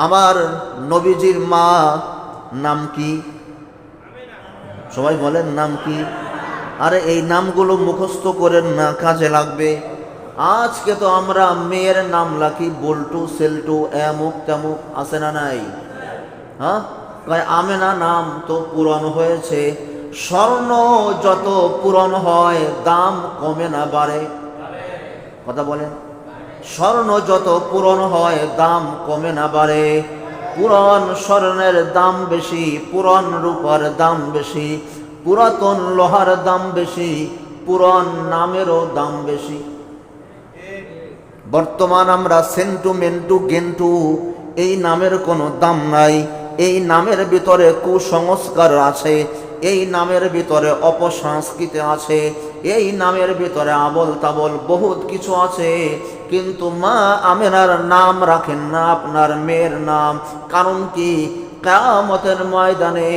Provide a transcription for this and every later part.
আমার নবীজির মা নাম কি? সবাই বলেন নাম কি? আরে এই নামগুলো মুখস্থ করেন না, কাজে লাগবে। আজকে তো আমরা মেয়ের নাম রাখি বল্টু, সেল্টু, এমুক তেমুক, আছে না নাই? হ্যাঁ, আমেনা নাম তো পুরানো হয়েছে। স্বর্ণ যত পুরানো হয় দাম কমে না বাড়ে? কথা বলেন। স্বর্ণ যত পুরানো হয় দাম কমে না বাড়ে? পুরান স্বর্ণের দাম বেশি, পুরান রূপার দাম বেশি, পুরাতন লোহার দাম বেশি, পুরান নামেরও দাম বেশি। বর্তমান আমরা সেন্টু, মেন্টু, গেন্টু, এই নামের কোনো দাম নাই। এই নামের ভিতরে কুসংস্কার আছে, এই নামের ভিতরে অপসংস্কৃতি আছে, এই নামের ভিতরে আবল তাবল বহুত কিছু আছে। কিন্তু মা আমেনার নাম রাখেন না আপনার মেয়ের নাম। কারণ কি? কিয়ামতের ময়দানে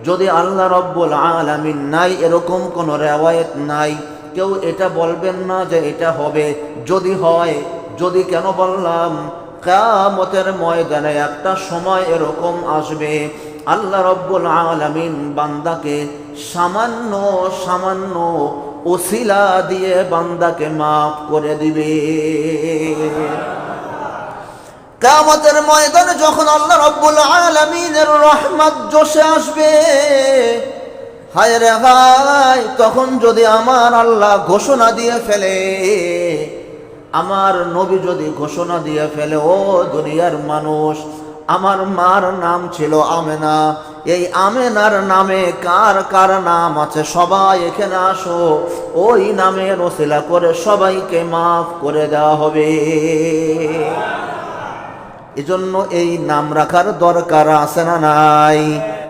যদি আল্লাহ রব্বুল আলামিন নাই, এরকম কোনো রিওয়ায়াত নাই, কেউ এটা বলবেন না যে এটা হবে। যদি হয়, যদি কেন বললাম, কিয়ামতের ময়দানে একটা সময় এরকম আসবে, আল্লাহ রব্বুল আলামিন বান্দাকে সামান্য সামান্য ওসিলা দিয়ে বান্দাকে মাফ করে দিবে। কিয়ামতের ময়দানে যখন আল্লাহ রব্বুল আলামিনের রহমত জোশে আসবে, হায় রে হায়, তখন যদি আমার আল্লাহ ঘোষণা দিয়ে ফেলে, আমার নবী যদি ঘোষণা দিয়ে ফেলে, ও দুনিয়ার মানুষ, আমার মার নাম ছিল আমেনা, এই আমেনার নামে কার কার নাম আছে সবাই এখানে আসো, ওই নামের ওসিলা করে সবাইকে মাফ করে দেওয়া হবে। এজন্য এই নাম রাখার দরকার আছে না নাই?